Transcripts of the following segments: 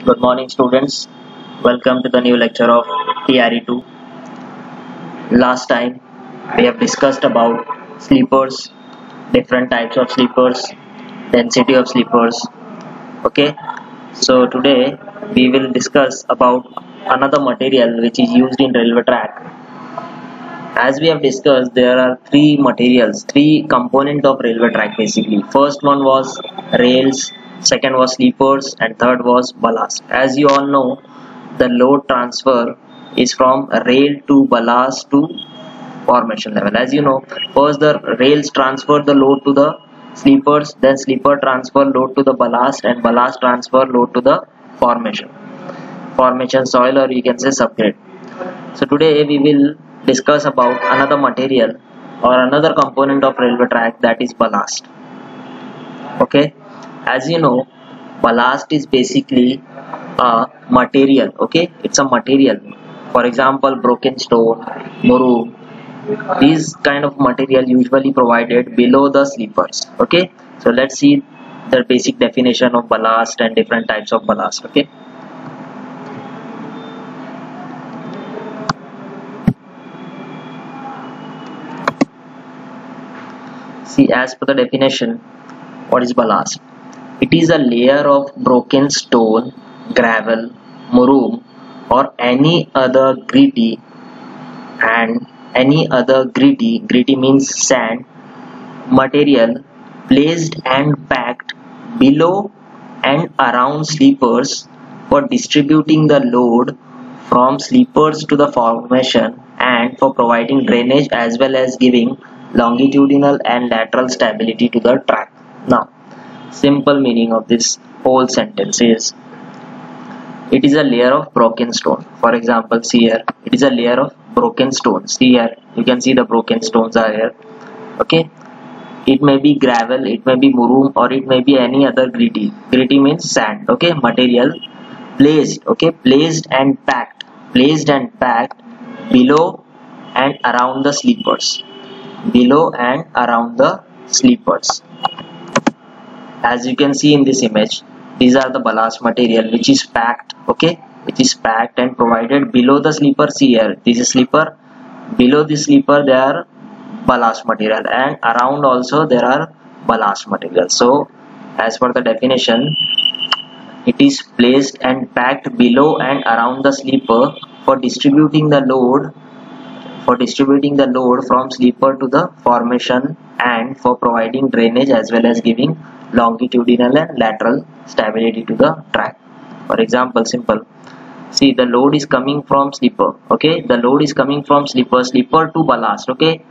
Good morning, students. Welcome to the new lecture of TRE2. Last time we have discussed about sleepers, different types of sleepers, density of sleepers. Okay, so today we will discuss about another material which is used in railway track. As we have discussed, there are three components of railway track basically. First one was rails, second was sleepers, and third was ballast. As you all know, the load transfer is from rail to ballast to formation level. As you know, first the rails transfer the load to the sleepers, then sleeper transfer load to the ballast, and ballast transfer load to the formation soil, or you can say subgrade. So today we will discuss about another material or another component of railway track, that is ballast. Okay, as you know, ballast is basically a material. Okay, it's a material. For example, broken stone, muru, these kind of material usually provided below the sleepers. Okay, so let's see the basic definition of ballast and different types of ballast. Okay, see, as per the definition, what is ballast? It is a layer of broken stone, gravel, murum, or any other gritty gritty means sand material placed and packed below and around sleepers for distributing the load from sleepers to the formation and for providing drainage as well as giving longitudinal and lateral stability to the track. Now, simple meaning of this whole sentence is it is a layer of broken stone. For example, see here, it is a layer of broken stone. See here, you can see the broken stones are here. Okay, it may be gravel, it may be murum, or it may be any other gritty. Gritty means sand. Okay, material placed. Okay, placed and packed below and around the sleepers. Below and around the sleepers. As you can see in this image, these are the ballast material which is packed. Okay, which is packed and provided below the sleeper. See here, this is sleeper. Below the sleeper there are ballast material, and around also there are ballast material. So as per the definition, it is placed and packed below and around the sleeper for distributing the load from sleeper to the formation and for providing drainage as well as giving longitudinal and lateral stability to the track. For example, simple, see, the load is coming from sleeper. Okay, the load is coming from sleeper to ballast. Okay,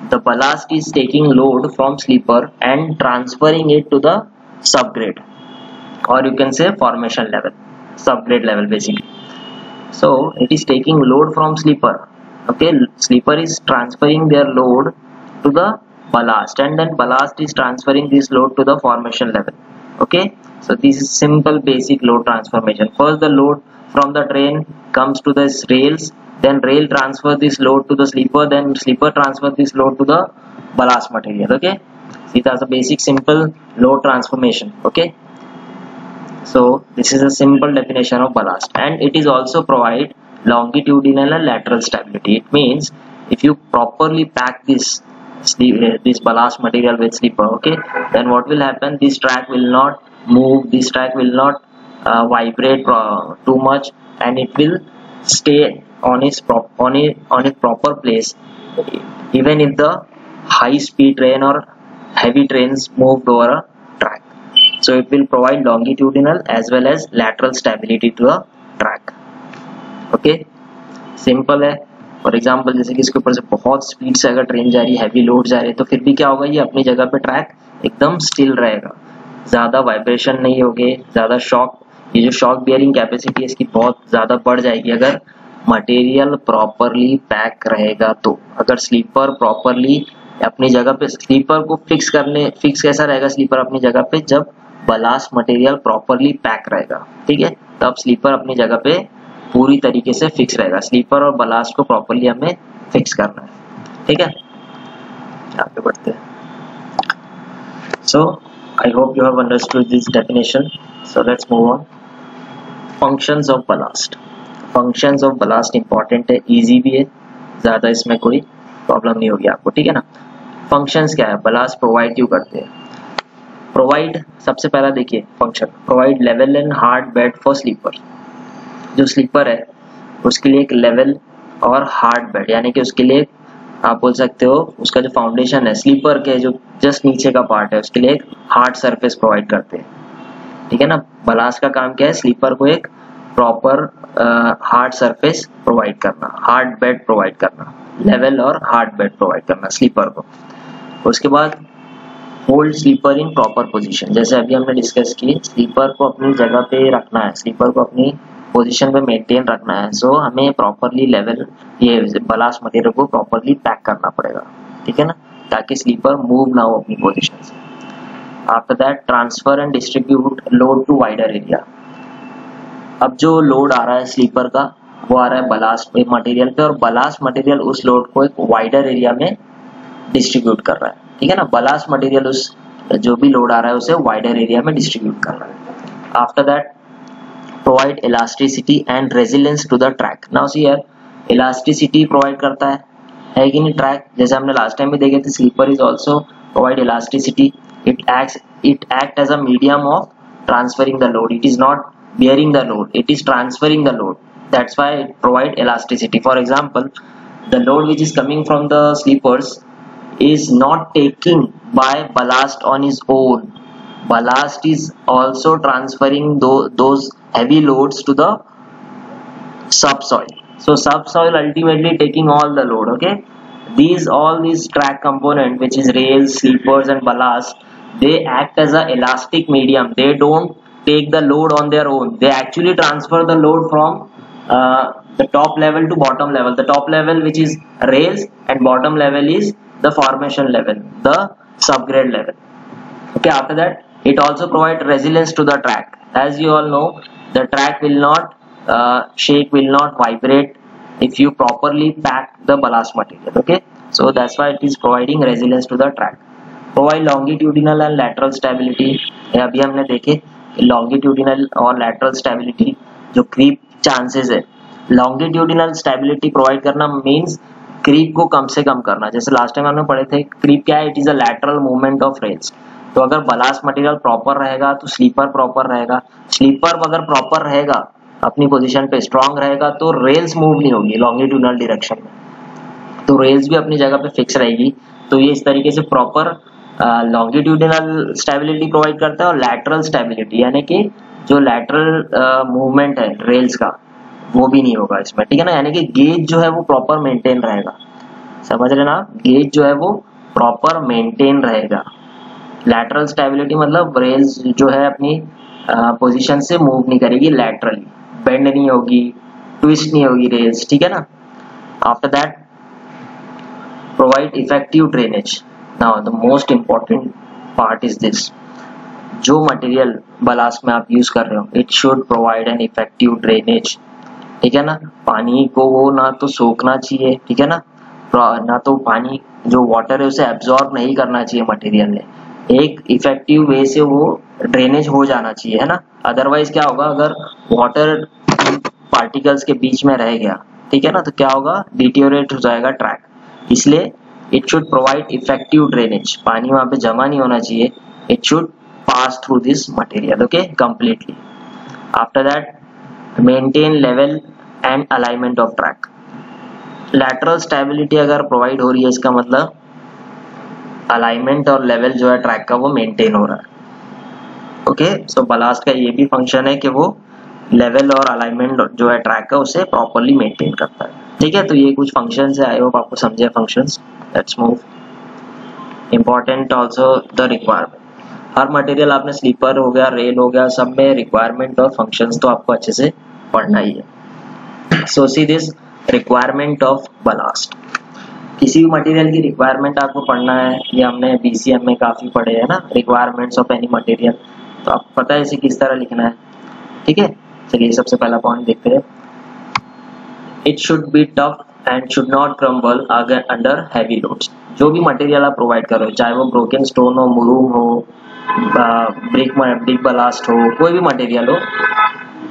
the ballast is taking load from sleeper and transferring it to the subgrade, or you can say formation level, subgrade level basically. So it is taking load from sleeper. Okay, sleeper is transferring their load to the ballast, and then ballast is transferring this load to the formation level. Okay, so this is simple basic load transformation. First the load from the train comes to the rails, then rail transfer this load to the sleeper, then sleeper transfer this load to the ballast material. Okay, see, that's a basic simple load transformation. Okay, so this is a simple definition of ballast, and it is also provide longitudinal and lateral stability. It means if you properly pack this ballast material with sleeper, okay, then what will happen? This track will not move, this track will not vibrate too much, and it will stay on its proper place even if the high speed train or heavy trains moved over a track. So it will provide longitudinal as well as lateral stability to the track. Okay, simple है. For example जैसे कि इसके ऊपर से बहुत speed से अगर train जा रही है, हैवी लोड जा रही है, तो फिर भी क्या होगा, ये अपनी जगह पे ट्रैक एकदम स्टिल रहेगा, ज़्यादा वाइब्रेशन नहीं होगी, ज़्यादा शॉक, ये जो शॉक बियरिंग कैपेसिटी है इसकी बहुत ज़्यादा बढ़ जाएगी अगर मटेरियल प्रॉपरली पैक रहेगा. तो अगर स्लीपर प्रॉपरली अपनी जगह पे, स्लीपर को फिक्स कैसा रहेगा स्लीपर अपनी जगह पे, जब बलास्ट मटेरियल प्रॉपरली पैक रहेगा. ठीक है, तब स्लीपर अपनी जगह पे पूरी तरीके से फिक्स रहेगा. स्लीपर और बलास्ट को प्रॉपरली हमें फिक्स करना है. ठीक है, यहाँ पे बढ़ते हैं. So I hope you have understood this definition. So let's move on. Functions of ballast. Functions of ballast important है, इजी भी है, ज़्यादा इसमें कोई प्रॉब्लम नहीं होगी आपको, ठीक है ना। फंक्शंस क्या है, बलास्ट प्रोवाइड क्यों करते हैं। प्रोवाइड, सबसे पहला देखिए function, provide level and hard bed for sleeper. जो स्लीपर है उसके लिए एक लेवल और हार्ड बेड, यानी कि उसके लिए आप बोल सकते हो उसका जो फाउंडेशन है स्लीपर के जो जस्ट नीचे का पार्ट है उसके लिए एक हार्ड सरफेस प्रोवाइड करते हैं, ठीक है ना। बलास्ट का काम क्या है, स्लीपर को एक प्रॉपर हार्ड सरफेस प्रोवाइड करना, हार्ड बेड प्रोवाइड करना, लेवल और हार्ड बेड प्रोवाइड करना स्लीपर को। उसके बाद hold sleeper in proper position, जैसे अभी हमने डिस्कस की, स्लीपर को अपनी जगह पे रखना है, स्लीपर को अपनी पोजीशन पे मेंटेन रखना है। सो हमें प्रॉपरली लेवल, ये बलास्ट मटेरियल को प्रॉपरली पैक करना पड़ेगा, ठीक है ना, ताकि स्लीपर मूव ना हो अपनी पोजीशन से। After that transfer and distribute load to wider area. अब जो लोड आ रहा है स्लीपर का वो आ रहा है बलास्ट मटेरियल पे, और बलास्ट मटेरियल उस लोड को एक वाइडर एरिया में डिस्ट्रीब्यूट कर रहा है, ठीक है ना। बलास्ट मटेरियल उस जो भी लोड आ रहा है उसे वाइडर एरिया में डिस्ट्रीब्यूट कर रहा है। After that provide elasticity and resilience to the track. Now see here, elasticity provide करता है कि नहीं ट्रैक, जैसे हमने लास्ट टाइम भी देखे थे, sleeper is also provide elasticity. It act as a medium of transferring the load, it is not bearing the load, it is transferring the load, that's why it provide elasticity. For example, the load which is coming from the sleepers is not taking by ballast on its own, ballast is also transferring those heavy loads to the subsoil, so subsoil ultimately taking all the load, okay. All these track component which is rails, sleepers and ballast, they act as a elastic medium, they don't take the load on their own, they actually transfer the load from the top level to bottom level, the top level which is rails and bottom level is the formation level, the subgrade level, okay. After that it also provides resilience to the track. As you all know, the track will not shake, will not vibrate if you properly pack the ballast material, okay. So that's why it is providing resilience to the track. Provide longitudinal and lateral stability, अभी हमने देखे longitudinal और lateral stability, जो creep chances है, longitudinal stability provide करना means creep को कम से कम करना। जैसे लास्ट टाइम हमने पढ़े थे, क्रीप क्या है, it is a lateral movement of rails. तो अगर बलास्ट मटेरियल प्रॉपर रहेगा तो स्लीपर प्रॉपर रहेगा, स्लीपर अगर प्रॉपर रहेगा अपनी पोजीशन पे स्ट्रांग रहेगा तो रेल्स मूव नहीं होगी लॉन्गिट्यूडिनल डायरेक्शन में, तो रेल्स भी अपनी जगह पे फिक्स रहेगी। तो ये इस तरीके से प्रॉपर लॉन्गिट्यूडिनल स्टेबिलिटी प्रोवाइड करता है, और लैटरल स्टेबिलिटी यानी कि जो लैटरल मूवमेंट है रेल्स का वो भी नहीं होगा इसमें, ठीक है ना, यानी कि गेज जो है वो प्रॉपर मेंटेन रहेगा, समझ रहे ना, गेज जो है वो प्रॉपर मेंटेन रहेगा। लैटरल स्टेबिलिटी मतलब रेल्स जो है अपनी पोजीशन से मूव नहीं करेगी, लैटरली बेंड नहीं होगी, ट्विस्ट नहीं होगी रेल्स, ठीक है ना। After that provide effective drainage. Now the most important part is this, जो मटेरियल बलास्ट में आप यूज कर रहे हो it should provide an effective drainage, ठीक है ना। पानी को वो ना तो सोखना चाहिए, ठीक है ना, ना तो पानी जो वाटर है उसे एब्जॉर्ब नहीं करना चाहिए मटेरियल ने, एक इफेक्टिव वे से वो ड्रेनेज हो जाना चाहिए, है ना। अदरवाइज क्या होगा, अगर वाटर पार्टिकल्स के बीच में रह गया, ठीक है ना, तो क्या होगा, डिटेरियोरेट हो जाएगा ट्रैक। इसलिए it should provide effective drainage, पानी वहां पे जमा नहीं होना चाहिए, it should pass through this material, okay, completely. After that maintain level and alignment of track. Lateral stability अगर प्रोवाइड हो रही है इसका मतलब अलाइनमेंट और लेवल जो है ट्रैक का वो मेंटेन हो रहा है, ओके। सो बलास्ट का ये भी फंक्शन है कि वो लेवल और अलाइनमेंट जो है ट्रैक का उसे प्रॉपरली मेंटेन करता है, ठीक है। तो ये कुछ फंक्शंस है, आई होप आपको समझे functions. Let's move. Important also the requirement, her material आपने स्लीपर हो गया, रेल हो गया, सब में रिक्वायरमेंट और फंक्शंस तो आपको अच्छे से पढ़ना ही है। So see this requirement of ballast, किसी भी मटेरियल की रिक्वायरमेंट आपको पढ़ना है, ये हमने बीसीएम में काफी पढ़े है ना, रिक्वायरमेंट्स ऑफ एनी मटेरियल, तो आपको पता है इसे किस तरह लिखना है, ठीक है। चलिए सबसे पहला पॉइंट देखते हैं, it should be tough and should not crumble under heavy loads. जो भी मटेरियल आप प्रोवाइड करो, चाहे वो ब्रोकन स्टोन हो, मुरूम हो, ब्रिक बलास्ट हो, कोई भी मटेरियल हो,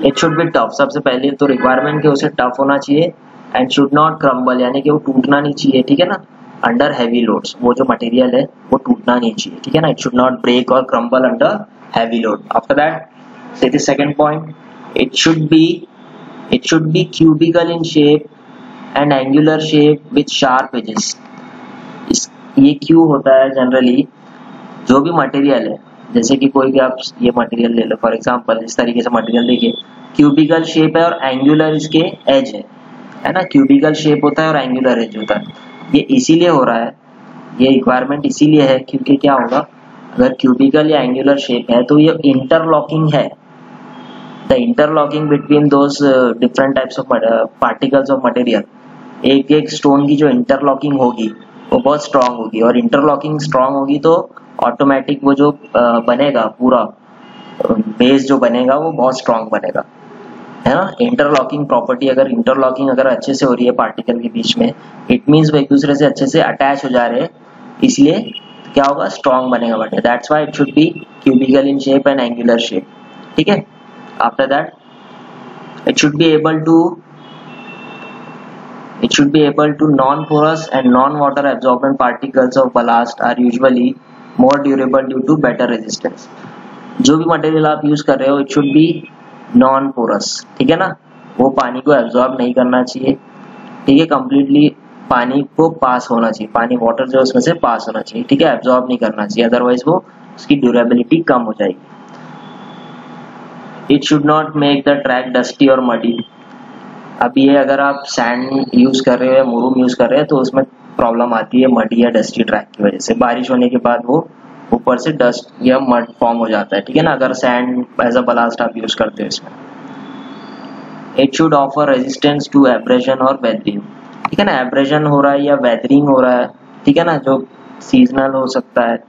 इट शुड बी टफ, सबसे पहले तो रिक्वायरमेंट के उसे टफ होना चाहिए, एंड शुड नॉट क्रम्बल यानी कि वो टूटना नहीं चाहिए, ठीक है ना, अंडर हैवी लोड्स, वो जो मटेरियल है वो टूटना नहीं चाहिए, ठीक है ना, इट शुड नॉट ब्रेक और crumble under heavy load. After that say the second point, it should be cubical in shape and angular shape with sharp edges. ये क्यों होता है जनरली, जो भी मटेरियल है, जैसे कि कोई भी आप ये मटेरियल ले लो फॉर एग्जांपल, इस तरीके से मटेरियल देखिए, क्यूबिकल शेप है और एंगुलर इसके एज है ना, क्यूबिकल शेप होता है और एंगुलर एज होता है. ये इसीलिए हो रहा है, ये रिक्वायरमेंट इसीलिए है क्योंकि क्या होगा, अगर क्यूबिकल या एंगुलर शेप है तो ये इंटरलॉकिंग है, the interlocking between those different types of particles of material, एक एक स्टोन की जो इंटरलॉकिंग होगी वो बहुत स्ट्रांग होगी, और इंटरलॉकिंग स्ट्रांग होगी तो ऑटोमेटिक वो जो बनेगा पूरा बेस जो बनेगा वो बहुत स्ट्रांग बनेगा, है ना. इंटरलॉकिंग प्रॉपर्टी, अगर इंटरलॉकिंग अगर अच्छे से हो रही है पार्टिकल के बीच में, इट मीन्स वो एक दूसरे से अच्छे से अटैच हो जा रहे हैं, इसलिए क्या होगा, स्ट्रांग बनेगा material. That's why it should be cubical in shape and angular shape, ठीक है. After that, it should be able to non-porous and non-water absorbent particles of ballast are usually more durable due to better resistance. जो भी material आप use कर रहे हो, it should be non-porous, ठीक है ना, वो पानी को एब्जॉर्ब नहीं करना चाहिए, ठीक है, कंप्लीटली पानी को पास होना चाहिए, पानी वाटर जो उसमें से पास होना चाहिए, ठीक है, एब्जॉर्ब नहीं करना चाहिए, अदरवाइज वो उसकी ड्यूरेबिलिटी कम हो जाएगी. It should not make the track dusty or muddy. अब ये अगर आप सैंड यूज कर रहे हो, मुरुम यूज कर रहे हैं, तो उसमें प्रॉब्लम आती है मडी या डस्टी ट्रैक की वजह से, बारिश होने के बाद वो ऊपर से डस्ट या मड फॉर्म हो जाता है, ठीक है ना, अगर सैंड एज अ बलास्ट आप यूज करते हो इसमें. It should offer resistance to abrasion और weathering, ठीक है ना, एब्रेशन हो रहा है या वेदरिंग हो रहा है, ठीक है ना, जो सीजनल हो सकता है,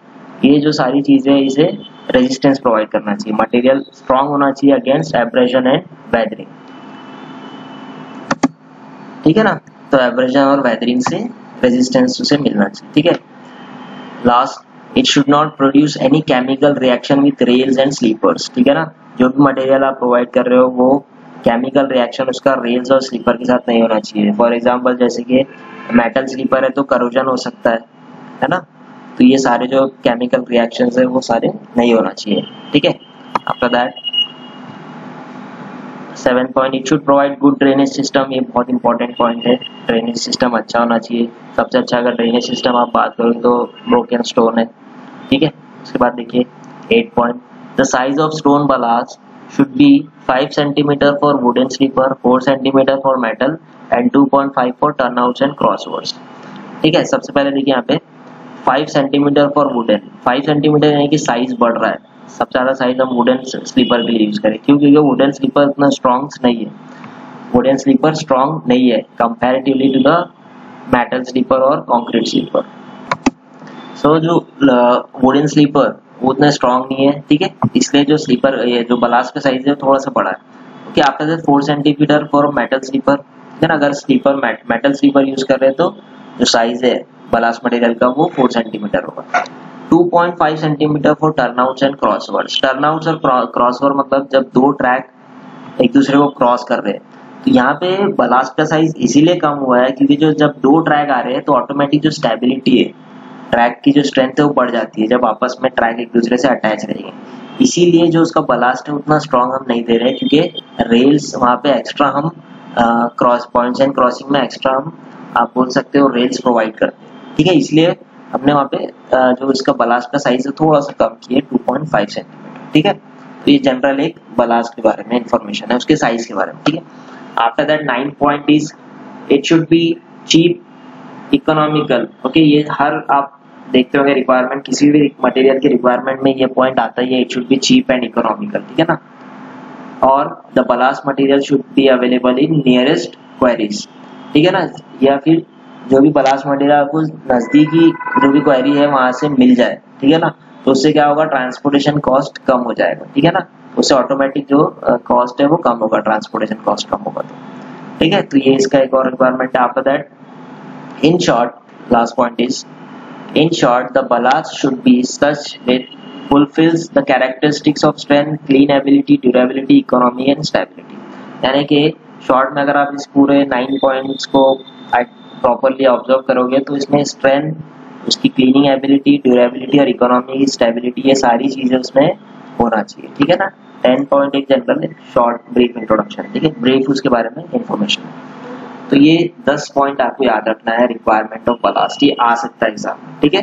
ये जो सारी चीजें इसे रेजिस्टेंस प्रोवाइड करना चाहिए, मटेरियल स्ट्रांग होना चाहिए अगेंस्ट एब्रेशन एंड वेदरिंग, ठीक है ना, तो एब्रेशन और वेदरिंग से रेजिस्टेंस उसे मिलना चाहिए, ठीक है. Last, it should not produce any chemical reaction with rails and sleepers, ठीक है ना, जो भी मटेरियल आप प्रोवाइड कर रहे हो वो केमिकल रिएक्शन उसका रेल्स और स्लीपर के साथ नहीं होना चाहिए. फॉर एग्जांपल जैसे कि मेटल स्लीपर है तो करोजन हो सकता है ना, तो ये सारे जो केमिकल रिएक्शंस है वो सारे नहीं होना चाहिए, ठीक है. After that 7 point, it should provide good drainage system, ये बहुत इंपॉर्टेंट पॉइंट है, ड्रेनेज सिस्टम अच्छा होना चाहिए. सबसे अच्छा अगर ड्रेनेज सिस्टम आप बात करो तो ब्रोकन स्टोन है, ठीक है. उसके बाद देखिए 8 point, the size of stone blast should be 5 cm for wooden sleeper, 4 cm for metal and 2.5 for turnouts and crossovers, ठीक है. सबसे पहले देखिए यहाँ पे 5 cm for wooden, 5 cm यानी कि साइज बढ़ रहा है, सबसे ज्यादा साइज हम वुडन स्लीपर के लिए यूज करें, क्योंकि वुडन स्लीपर इतना स्ट्रॉन्ग नहीं है, वुडन स्लीपर स्ट्रॉन्ग नहीं है comparatively to the metal sleeper और कंक्रीट स्लीपर. सो जो वुडन स्लीपर उतना स्ट्रॉन्ग नहीं है, ठीक है, इसलिए जो स्लीपर ये जो बलास्ट का साइज है थोड़ा सा बड़ा है. Okay, after that 4 centimetre for metal sleeper, ठीक है ना, अगर स्लीपर मेटल स्लीपर यूज कर रहे हैं तो जो साइज है बलास्ट मटेरियल का वो 4 सेंटीमीटर होगा. 2.5 centimetre for turnouts and crossovers. Turnouts और क्रॉसओवर मतलब जब दो ट्रैक एक दूसरे को क्रॉस कर रहे हैं, तो यहाँ पे बलास्ट का साइज इसीलिए कम हुआ है क्योंकि जो जब दो ट्रैक आ रहे हैं तो ऑटोमेटिक जो स्टेबिलिटी है, ट्रैक की जो स्ट्रेंथ है वो बढ़ जाती है जब आपस में ट्रैक एक दूसरे से अटैच रहेंगे, इसीलिए जो उसका बलास्ट है उतना स्ट्रॉन्ग हम नहीं दे रहे हैं, क्योंकि रेल्स वहाँ पे एक्स्ट्रा हम क्रॉस पॉइंट्स एंड क्रॉसिंग में एक्स्ट्रा हम आप बोल सकते हो रेल्स प्रोवाइड करते हैं, ठीक है, इसलिए हमने वहाँ पे जो इसका बलास्ट का साइज है थोड़ा सा कम किया 2.5 सेंटीमीटर, ठीक है. तो ये जनरल एक बलास्ट के बारे में इंफॉर्मेशन है, उसके साइज के बारे में, ठीक है. After that 9 point is it should be cheap economical. Okay, ये हर आप देखते होंगे रिक्वायरमेंट, किसी भी मटेरियल के रिक्वायरमेंट में ये पॉइंट आता ही है, it should be cheap and economical, ठीक है ना. और the ballast material should be available in nearest quarries, ठीक है ना, या फिर जो भी बलास्ट मटेरियल आपको नजदीकी जो भी क्वेरी है वहां से मिल जाए, ठीक है ना, तो उससे क्या होगा, ट्रांसपोर्टेशन कॉस्ट कम हो जाएगा, ठीक है ना, उससे ऑटोमेटिक जो कॉस्ट है वो कम होगा, ट्रांसपोर्टेशन कॉस्ट कम होगा, तो ठीक है. तो ये इसका एक और रिक्वायरमेंट है. After that in short, last point is in short the ballast should be such with fulfills the characteristics of strength, cleanability, durability, economy and stability। यानी कि शॉर्ट में अगर आप इस पूरे 9 पॉइंट्स को प्रॉपरली ऑब्जर्व करोगे तो इसमें स्ट्रेंथ, उसकी क्लीनिंग एबिलिटी, ड्यूरेबिलिटी और इकोनॉमी, स्टेबिलिटी, ये सारी चीजें उसमें होना चाहिए। ठीक है ना। 10 पॉइंट एक जनरल शॉर्ट ब्रीफ इंट्रोडक्शन, ठीक है, ब्रीफ उसके बारे में इंफॉर्मेशन। तो ये 10 पॉइंट आपको याद रखना है रिक्वायरमेंट ऑफ बलास्ट, ये आ सकता है एग्जाम में। ठीक है।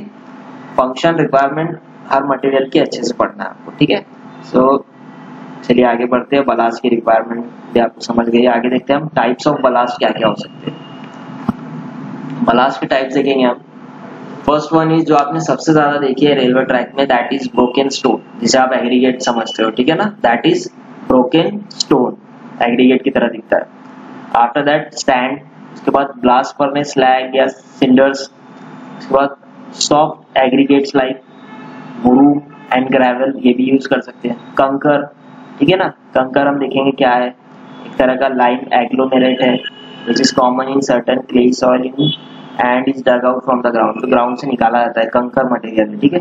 फंक्शन रिक्वायरमेंट हर मटेरियल की अच्छे से पढ़ना है आपको। ठीक है। सो चलिए आगे बढ़ते हैं। बलास्ट की रिक्वायरमेंट भी आपको समझ गई। आगे देखते हैं हम टाइप्स ऑफ बलास्ट क्या क्या हो सकते हैं। बलास्ट के टाइप्स देखेंगे हम। फर्स्ट वन इज जो आपने सबसे ज्यादा देखी है रेलवे ट्रैक में, दैट इज ब्रोकन स्टोन, जिसे आप एग्रीगेट समझते हो। ठीक है ना, that is broken stone, aggregate की तरह दिखता है। आफ्टर दैट स्टैंड, उसके बाद ब्लास्ट फर्नेस स्लैग या सिंडर्स, उसके बाद soft aggregates like broom and gravel, ये भी यूज कर सकते हैं। कंकर, ठीक है ना, कंकर हम देखेंगे क्या है, एक तरह का लाइम एग्लोमेरेट है which is common in certain clay soil in and is dug out from the ground, तो ग्राउंड से निकाला जाता है, कंकर मटेरियल है। ठीक है।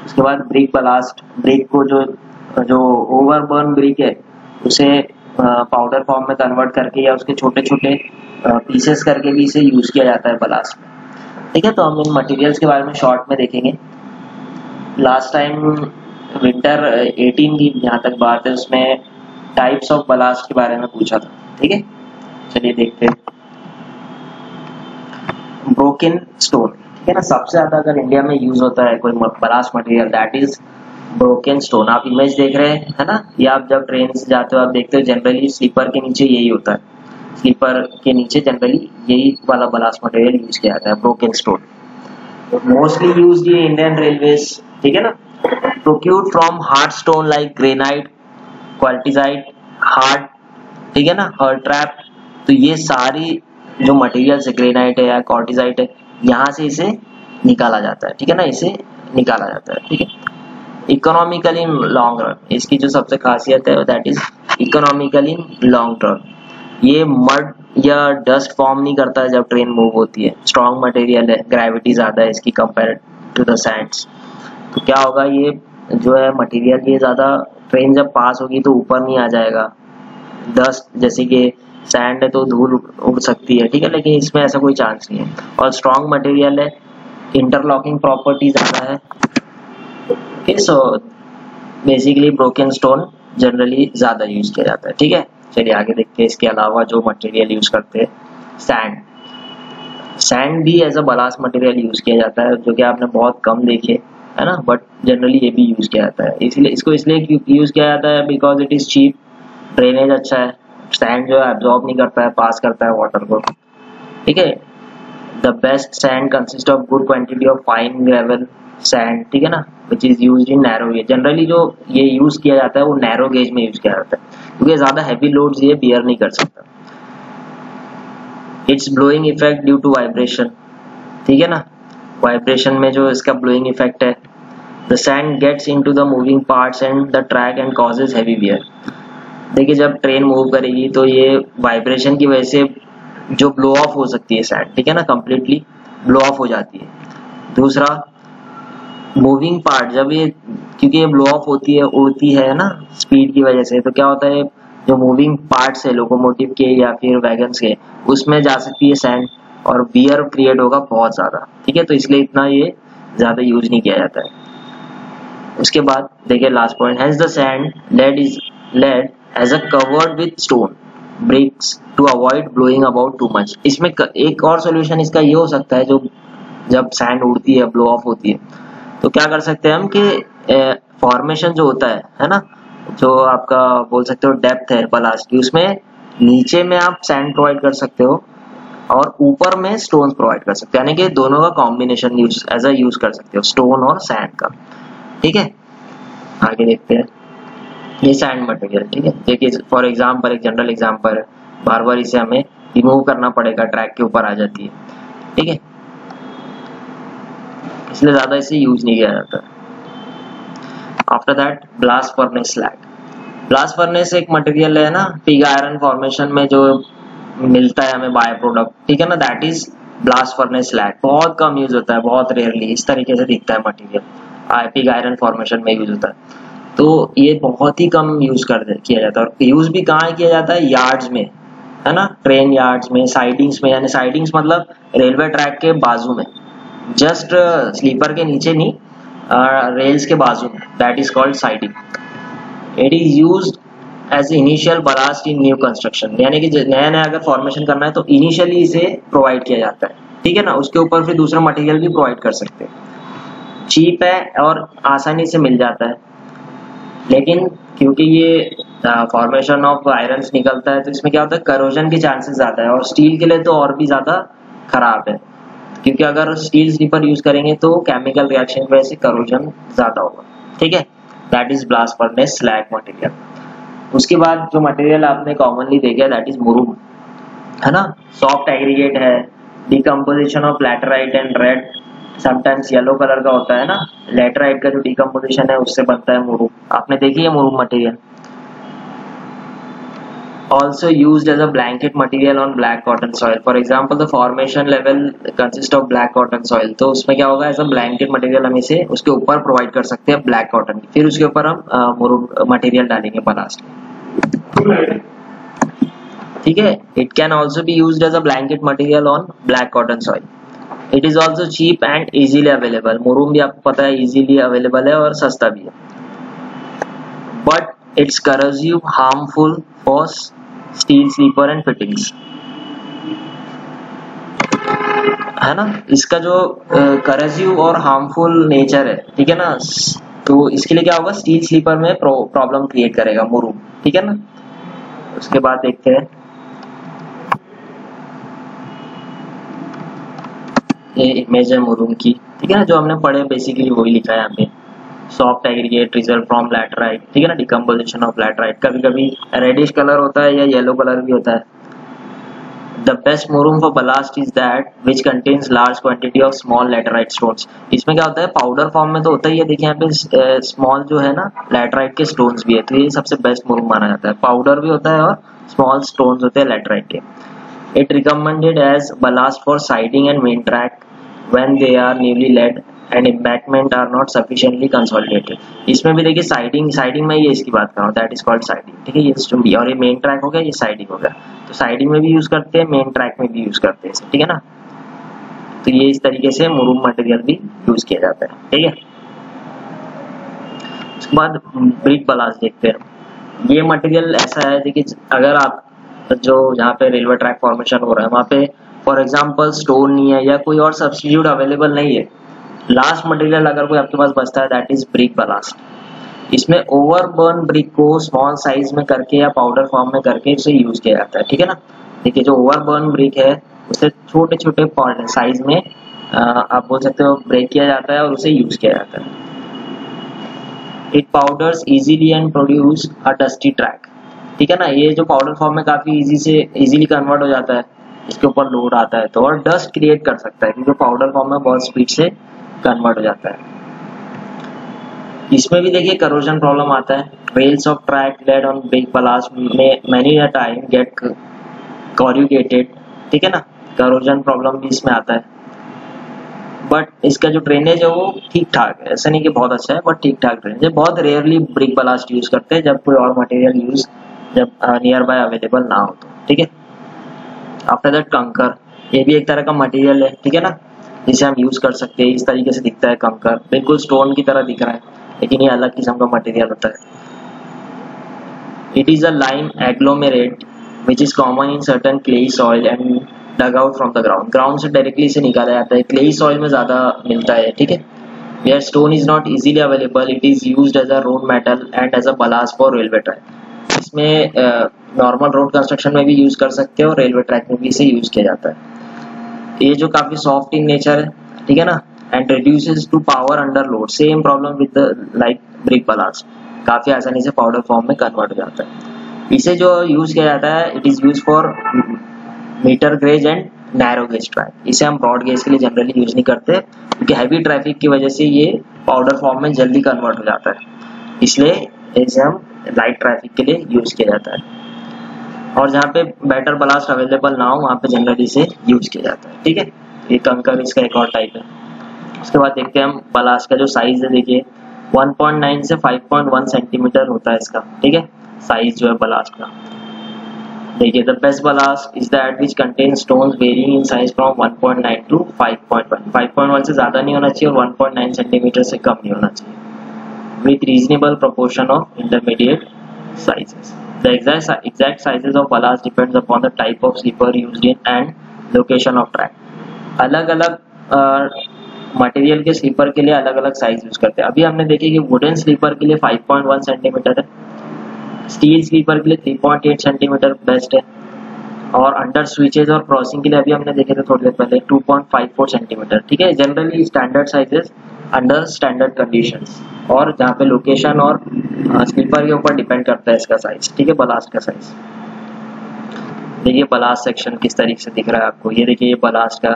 उसके बाद ब्रिक बलास्ट, ब्रिक को जो ओवरबर्न ब्रिक है उसे पाउडर फॉर्म में कन्वर्ट करके या उसके छोटे छोटे पीसेस करके भी इसे यूज किया जाता है बलास्ट में। ठीक है। तो हम इन मटेरियल्स के बारे में शॉर्ट में देखेंगे। लास्ट टाइम विंटर 18 की यहाँ तक बात है, उसमें टाइप्स ऑफ बलास्ट के बारे में पूछा था। ठीक है। चलिए देखते हैं। ब्रोकन स्टोन, ठीक है ना, सबसे ज्यादा अगर इंडिया में यूज होता है कोई blast material, that is broken stone. आप इमेज देख रहे हैं है ना, या आप जब ट्रेन से जाते हो आप देखते हो जनरली स्लीपर के नीचे यही होता है, स्लीपर के नीचे जनरली यही वाला बलास्ट मटेरियल यूज किया जाता है, broken stone. Mostly used in Indian railways. ठीक है ना। Procured from hard stone like granite, quartzite, hard, ठीक है ना, हर्ड ट्रैप। तो ये सारी जो मटेरियल्स है, ग्रेनाइट है या क्वार्टिजाइट है, यहाँ से इसे निकाला जाता है। ठीक है ना, इसे निकाला जाता है। ठीक है। इकोनॉमिकली इन लॉन्ग रन, इसकी जो सबसे खासियत है that is economically in long term. ये मड या डस्ट फॉर्म नहीं करता है जब ट्रेन मूव होती है, स्ट्रॉन्ग मटेरियल है, ग्रेविटी ज्यादा है इसकी कंपेयर टू द सैंड्स। तो क्या होगा, ये जो है मटेरियल ये ज्यादा ट्रेन जब पास होगी तो ऊपर नहीं आ जाएगा। डस्ट जैसे कि सैंड है तो धूल उड़ सकती है, ठीक है, लेकिन इसमें ऐसा कोई चांस नहीं है। और स्ट्रॉन्ग मटेरियल है, इंटरलॉकिंग प्रॉपर्टी ज्यादा है। Okay, so basically broken stone generally ज्यादा यूज किया जाता है। ठीक है। चलिए आगे देखते हैं। इसके अलावा जो मटेरियल यूज करते हैं, सैंड, सैंड भी as a ballast material use किया जाता है, जो कि आपने बहुत कम देखे है ना, बट जनरली ये भी यूज किया जाता है। इसलिए इसको इसलिए यूज किया जाता है because it is cheap, drainage अच्छा है, सैंड जो है एब्जॉर्ब नहीं करता है, पास करता है वाटर को। ठीक है। The best sand consist of good quantity of fine gravel sand, ठीक है ना, which is used in narrow gauge. Generally जो ये यूज किया जाता है वो नैरो गेज में यूज किया जाता है, क्योंकि ज्यादा हैवी लोड्स ये बियर नहीं कर सकता। It's blowing effect due to vibration, ठीक है ना, वाइब्रेशन में जो इसका ब्लोइंग इफेक्ट है। The sand gets into the moving parts and the track and causes heavy bear. देखिए जब ट्रेन मूव करेगी तो ये वाइब्रेशन की वजह से जो ब्लो ऑफ हो सकती है सैंड, ठीक है ना, कंप्लीटली ब्लो ऑफ हो जाती है। दूसरा, मूविंग पार्ट जब ये, क्योंकि ये ब्लो ऑफ होती है ना स्पीड की वजह से, तो क्या होता है जो मूविंग पार्ट्स है लोकोमोटिव के या फिर वैगन्स के, उसमें जा सकती है सैंड और बियर क्रिएट होगा बहुत ज्यादा। ठीक है। तो इसलिए इतना ये ज्यादा यूज नहीं किया जाता है। उसके बाद देखिए last point, has the sand laid as a covered with stone bricks to avoid blowing about too much. इसमें एक और सोल्यूशन इसका ये हो सकता है, जो जब सैंड उड़ती है, ब्लो ऑफ होती है, तो क्या कर सकते हैं हम कि फॉर्मेशन जो होता है ना, जो आपका बोल सकते हो डेप्थ है बलास्ट की, उसमें नीचे में आप सैंड प्रोवाइड कर सकते हो और ऊपर में स्टोन्स प्रोवाइड कर सकते हो, यानी कि दोनों का कॉम्बिनेशन यूज कर सकते हो, स्टोन और सैंड का। ठीक है। आगे देखते हैं। ये सैंड मटेरियल, ठीक है, देखिए फॉर एग्जाम्पल एक जनरल एग्जाम्पल है, बार बार इसे हमें रिमूव करना पड़ेगा, ट्रैक के ऊपर आ जाती है। ठीक है। इसलिए ज्यादा इसे यूज नहीं किया जाता। After that blast furnace slag. Blast furnace एक मटेरियल है ना, पिग आयरन फॉर्मेशन में जो मिलता है हमें बाय प्रोडक्ट, ठीक है ना, that is blast furnace slag. बहुत कम यूज होता है, बहुत रेयरली, इस तरीके से दिखता है मटेरियल। पिग आयरन फॉर्मेशन में यूज होता है। तो ये बहुत ही कम यूज किया जाता है, और यूज भी कहाँ किया जाता है, यार्ड्स में, है ना, ट्रेन यार्ड्स में, साइडिंग्स में, यानी साइडिंग्स मतलब रेलवे ट्रैक के बाजू में, जस्ट स्लीपर के नीचे नहीं, रेल्स के बाजू में, that is called siding. It is used as initial ballast in new construction, यानी कि नया नया अगर फॉर्मेशन करना है तो इनिशियली इसे प्रोवाइड किया जाता है, ठीक है ना, उसके ऊपर फिर दूसरा मटेरियल भी प्रोवाइड कर सकते हैं। चीप है और आसानी से मिल जाता है, लेकिन क्योंकि ये फॉर्मेशन ऑफ आयरन्स निकलता है तो इसमें क्या होता है, करोजन के चांसेस ज्यादा है, और स्टील के लिए तो और भी ज्यादा खराब है, क्योंकि अगर स्टील स्लीपर यूज करेंगे तो केमिकल रिएक्शन की वजह से करोजन ज्यादा होगा, ठीक है। That is blast furnace slag material. उसके बाद जो मटेरियल आपने कॉमनली देखा दैट इज मुरुम, है ना, सॉफ्ट एग्रीगेट है, decomposition of laterite and red, sometimes yellow colour का होता है ना, लैटेराइट का जो डिकम्पोजिशन है उससे बनता है मुरुम, आपने देखी है मुरुम material. Also used as a blanket material on black cotton soil. For example, the formation level consists of black cotton soil. तो उसमें क्या होगा, एज अ ब्लैंकेट मटेरियल हम इसे उसके ऊपर प्रोवाइड कर सकते हैं ब्लैक कॉटन, फिर उसके ऊपर हम मुरुम मटेरियल डालेंगे बलास्ट, ठीक है। It can also be used as a blanket material on black cotton soil. It is also cheap and easily available. Murum भी आपको पता है इजीली अवेलेबल है और सस्ता भी है, but it's corrosive, harmful for steel sleeper and fittings, है ना। इसका जो corrosive और हार्मफुल नेचर है, ठीक है ना, तो इसके लिए क्या होगा, स्टील स्लीपर में प्रॉब्लम क्रिएट करेगा मुरुम, ठीक है ना। उसके बाद देखते हैं, ये इमेज है मुरुम की, ठीक है ना, जो हमने पढ़े बेसिकली वही लिखा है यहाँ पे, soft aggregate result from laterite, ठीक है ना, डिकम्पोजिशन ऑफ लैटेराइट, कभी कभी रेडिश कलर होता है या येलो कलर भी होता है। The best murum for ballast is that which contains large quantity of small laterite stones. इसमें क्या होता है, पाउडर फॉर्म में तो होता ही है, देखिए यहाँ पे स्मॉल जो है ना लैटेराइट के स्टोन्स भी है, तो ये सबसे बेस्ट मुरुम माना जाता है। पाउडर भी होता है और स्मॉल स्टोन्स होते हैं लैटेराइट के। It recommended as ballast for siding and main track when they are newly laid and embankment are not sufficiently consolidated। इसमें भी देखिए साइडिंग में ये इसकी बात कर रहा हूँ, दैट इज कॉल्ड साइडिंग, ठीक है। ये स्टोरी और ये मेन ट्रैक हो गया, ये साइडिंग हो गया, तो साइडिंग में भी यूज करते हैं, मेन ट्रैक में भी यूज करते हैं, ठीक है ना। तो ये इस तरीके से मुरुम मटेरियल भी यूज किया जाता है, ठीक है। उसके बाद ब्रिक बलास्ट देखते हैं। ये मटेरियल ऐसा है, देखिए अगर आप जो यहाँ पे रेलवे ट्रैक फॉर्मेशन हो रहा है वहाँ पे फॉर एग्जाम्पल स्टोन नहीं है या कोई और सब्स्टिट्यूट अवेलेबल नहीं है, लास्ट मटेरियल अगर कोई आपके पास बचता है दैट इज ब्रिक बलास्ट। इसमें ओवरबर्न ब्रिक को स्मॉल साइज में करके या पाउडर फॉर्म में करके इसे यूज किया जाता है, ठीक है ना। देखिए जो ओवरबर्न ब्रिक है उसे छोटे छोटे साइज में आप बोल सकते हो ब्रेक किया जाता है और उसे यूज किया जाता है। It powders easily and produce a dusty track, ठीक है ना। ये जो पाउडर फॉर्म में काफी इजीली कन्वर्ट हो जाता है, इसके ऊपर लोड आता है तो, और डस्ट क्रिएट कर सकता है क्योंकि पाउडर फॉर्म में बहुत स्पीड से कन्वर्ट हो जाता है। इसमें भी देखिए करोजन प्रॉब्लम आता है। Rails of track laid on brick ballast में many a time get corrugated, ठीक है ना, करोजन प्रॉब्लम भी इसमें आता है। बट इसका जो ड्रेनेज है वो ठीक ठाक है, ऐसा नहीं कि बहुत अच्छा है, बट ठीक ठाक ड्रेनेज है। बहुत रेयरली ब्रिक बलास्ट यूज करते हैं जब कोई और मटेरियल यूज जब नियर बाय अवेलेबल ना हो तो, ठीक है। आफ्टर दैट कंकर, ये भी एक तरह का मटेरियल है, ठीक है ना, जिसे हम यूज कर सकते हैं। इस तरीके से दिखता है कंकर, बिल्कुल स्टोन की तरह दिख रहा है लेकिन ये अलग किस्म का मटेरियल होता है। It is a lime agglomerate which is common in certain clayey soil and dug out from the ground. Ground से डायरेक्टली इसे निकाला जाता है, क्लेई सॉइल में ज्यादा मिलता है, ठीक है। Where stone is not easily available, it is used as a road metal and as a ballast for railway track. इसमें नॉर्मल रोड कंस्ट्रक्शन में भी यूज कर सकते हैं और रेलवे ट्रैक में भी इसे यूज किया जाता है। ये जो काफी सॉफ्ट इन नेचर है, ठीक है ना, and reduces to power under load, same problem with like brick ballast, काफी आसानी से पाउडर फॉर्म में कन्वर्ट हो जाता है। इसे जो यूज किया जाता है it is use for metre gauge and narrow gauge track. इसे हम ब्रॉड गेज के लिए जनरली यूज नहीं करते क्योंकि हैवी ट्रैफिक की वजह से ये पाउडर फॉर्म में जल्दी कन्वर्ट हो जाता है, इसलिए इसे हम लाइट ट्रैफिक के लिए यूज किया जाता है। और जहाँ पे बेटर बलास्ट अवेलेबल ना हो वहाँ पे जनरली इसे यूज किया जाता है, ठीक है। ये कंकर इसका एक और टाइप है। उसके बाद देखते हैं हम बलास्ट का जो साइज है, देखिए 1.9 से 5.1 सेंटीमीटर होता है इसका, ठीक है, साइज जो है बलास्ट का। देखिए the best ballast is that which contain stones varying in size from 1.9 to 5.1। 5.1 से ज़्यादा नहीं होना चाहिए और 1.9 सेंटीमीटर से कम नहीं होना चाहिए, with reasonable proportion of intermediate sizes. The exact sizes of ballast depends upon the type of sleeper used in and location of track. अलग अलग मटेरियल के स्लीपर के लिए अलग अलग साइज यूज करते हैं। अभी हमने देखे कि वुडन स्लीपर के लिए 5.1 सेंटीमीटर है, स्टील स्लीपर के लिए 3.8 सेंटीमीटर बेस्ट है, और अंडर स्विचेज और क्रॉसिंग के लिए अभी हमने देखे थे थोड़ी देर पहले 2.54 सेंटीमीटर, ठीक है। Generally standard sizes under standard conditions, और जहाँ पे लोकेशन और स्लीपर के ऊपर डिपेंड करता है इसका साइज, ठीक है, बलास्ट का साइज। देखिए बलास्ट सेक्शन किस तरीके से दिख रहा है आपको, ये देखिए ये बलास्ट का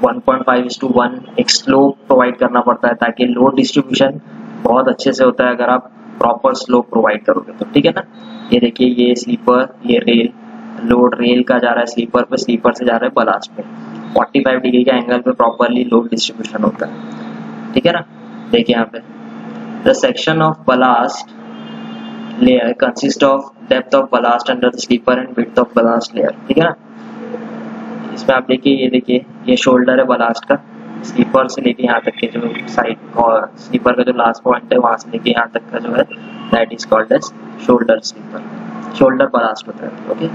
1.5:1 एक स्लोप प्रोवाइड करना पड़ता है ताकि लोड डिस्ट्रीब्यूशन बहुत अच्छे से होता है अगर आप प्रॉपर स्लोप प्रोवाइड करोगे तो, ठीक है ना। ये देखिए ये स्लीपर, ये रेल, लोड रेल का जा रहा है स्लीपर पे, स्लीपर से जा रहा है बलास्ट पे, 45 डिग्री का एंगल पे प्रॉपरली लोड डिस्ट्रीब्यूशन होता है, ठीक है ना। देखिए यहाँ पे the section of ballast layer consist of depth of ballast under the sleeper and width of ballast layer, ठीक है ना। इसमें आप देखिए ये शोल्डर है बलास्ट का, स्लीपर से लेके यहाँ तक के जो साइड और स्लीपर का जो लास्ट पॉइंट है वहां से लेके यहाँ तक का जो है that is called as shoulder sleeper, shoulder ballast होता है, okay.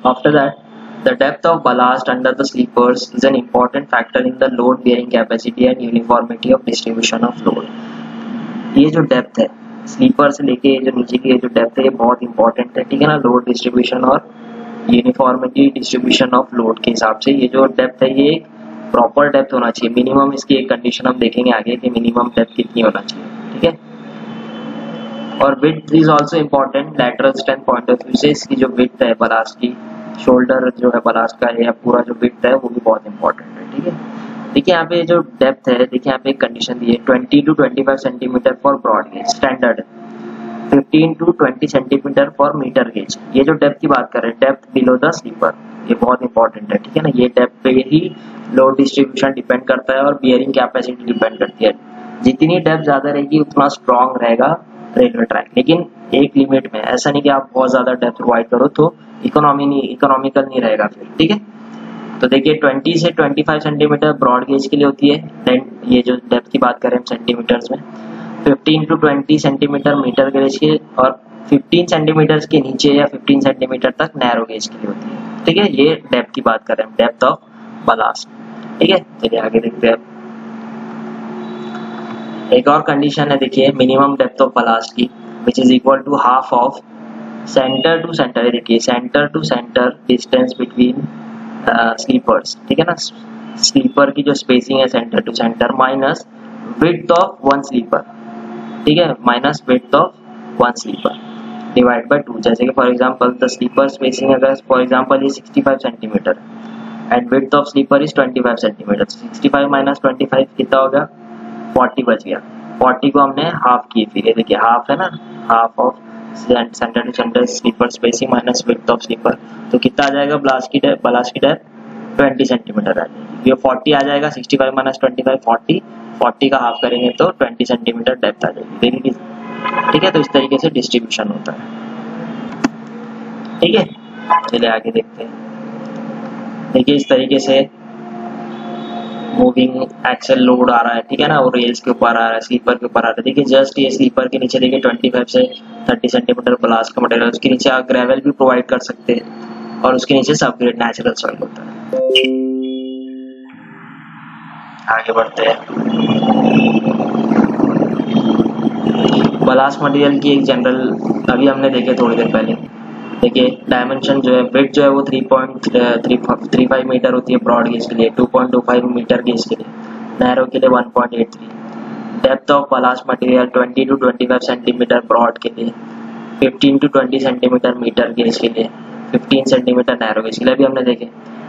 After that the depth of ballast under the sleepers is an important factor in the load bearing capacity and uniformity of distribution of load. ये जो depth है sleeper से लेके जो नीचे की जो डेप्थ है ये बहुत इंपॉर्टेंट है, ठीक है ना, लोड डिस्ट्रीब्यूशन और यूनिफॉर्मिटी डिस्ट्रीब्यूशन ऑफ लोड के हिसाब से ये जो डेप्थ है ये प्रॉपर डेप्थ होना चाहिए। मिनिमम इसकी एक कंडीशन हम देखेंगे आगे कि मिनिमम डेप्थ कितनी होना चाहिए, ठीक है। और width is also important lateral strength point of view से, इसकी जो विड्थ है बलास्ट की, शोल्डर जो है बलास्ट का या पूरा जो विड्थ है वो भी बहुत इंपॉर्टेंट है, ठीक है। देखिए यहाँ पे जो डेप्थ है, देखिए यहाँ पे एक कंडीशन दी है 20 to 25 centimetre for broad gauge standard, 15 to 20 centimetre for metre gauge. ये जो डेप्थ की बात कर रहे हैं, डेप्थ बिलो द स्लीपर, ये बहुत इंपॉर्टेंट है, ठीक है ना। ये डेप्थ पे ही लोड डिस्ट्रीब्यूशन डिपेंड करता है और बियरिंग कैपेसिटी डिपेंड करती है। जितनी डेप्थ ज्यादा रहेगी उतना स्ट्रॉन्ग रहेगा रेलवे ट्रैक, लेकिन एक लिमिट में, ऐसा नहीं कि आप बहुत ज्यादा डेप्थ प्रोवाइड करो तो इकोनॉमिकल नहीं रहेगा फिर, ठीक है। तो देखिए 20 से 25 सेंटीमीटर ब्रॉड गेज के लिए होती है, देन ये जो डेप्थ की बात करें हम सेंटीमीटर्स में, 15 to 20 सेंटीमीटर मीटर गेज के, और 15 सेंटीमीटर के नीचे या 15 सेंटीमीटर तक नैरो गेज के लिए होती है, ठीक है। ये डेप्थ की बात कर रहे हैं, डेप्थ ऑफ बलास्ट, ठीक है। चलिए आगे देखते हैं। एक और कंडीशन है देखिए मिनिमम डेप्थ ऑफ बलास्ट की, which is equal to half of centre to centre, देखिए centre to centre distance between sleepers, ठीक है ना। स्लीपर की जो स्पेसिंग है centre to centre minus width of one sleeper, ठीक है, minus width of one sleeper divide by 2। जैसे कि for example the sleeper spacing अगर फॉर एग्जांपल ये 65 centimetre and width of sleeper is 25 centimetre, 65 माइनस 25 कितना हो गया, 40 बच गया। 40 को हमने हाफ किए, फिर ये देखिए हाफ है ना, half of centre to centre sleeper spacing minus width of sleeper, तो कितना आ जाएगा बलास्ट की डेप्थ 20 सेंटीमीटर आ जाएगी। ये 40 आ जाएगा, 65 माइनस 25 40 का हाफ करेंगे तो 20 सेंटीमीटर डेप्थ आ जाएगी, ठीक है। तो इस तरीके से डिस्ट्रीब्यूशन होता है, ठीक है। चलिए आगे देखते हैं। देखिए इस तरीके से मूविंग एक्सेल लोड आ रहा है, ठीक है ना, और रेल्स के ऊपर आ रहा है, स्लीपर के ऊपर आ रहा है। देखिए जस्ट ये स्लीपर के नीचे देखिए 25 से 30 सेंटीमीटर बलास्ट का मटेरियल, उसके नीचे आप ग्रेवल भी प्रोवाइड कर सकते हैं और उसके नीचे सबग्रेड नेचुरल सॉइल होता है। आगे बढ़ते हैं। बलास्ट मटेरियल की एक जनरल अभी हमने देखे थोड़ी देर पहले, देखिए डायमेंशन जो है, विड्थ जो है वो 3.35 मीटर होती है ब्रॉड गेज के लिए, 2.25 मीटर गेज के लिए, नैरो के लिए 1.83। Depth of ballast material 20 to 25 centimetre broad के लिए, 15 to 20 सेंटीमीटर मीटर गेज के लिए, 15 सेंटीमीटर नैरो गेज के लिए। अभी हमने देखे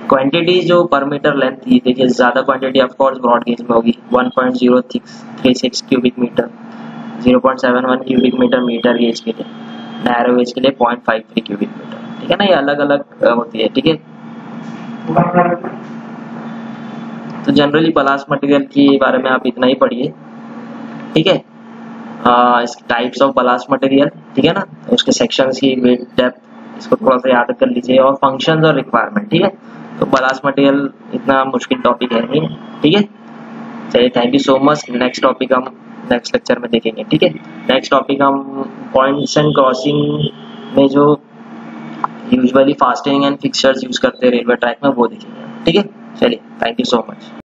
क्वांटिटी जो पर मीटर लेंथ थी, देखिए ज्यादा quantity of course broad gauge में होगी, 1.036 cubic metre, 0.71 cubic metre metre gauge के लिए, नैरो गेज के लिए 0.53 क्यूबिक मीटर, ठीक है ना। ये अलग अलग होती है, ठीक है। तो जनरली बलास्ट मटेरियल के बारे में आप इतना ही पढ़िए, ठीक है। टाइप्स ऑफ बलास्ट मटेरियल, ठीक है ना, उसके सेक्शंस की विड्थ डेप्थ इसको थोड़ा सा याद कर लीजिए, और फंक्शंस और रिक्वायरमेंट, ठीक है। तो बलास्ट मटेरियल इतना मुश्किल टॉपिक है नहीं, ठीक है। चलिए, thank you so much. Next topic हम नेक्स्ट लेक्चर में देखेंगे, ठीक है। नेक्स्ट टॉपिक हम पॉइंट्स एंड क्रॉसिंग में जो usually fastening and fixtures use करते हैं रेलवे ट्रैक में, वो देखेंगे, ठीक है। चलिए, थैंक यू सो मच।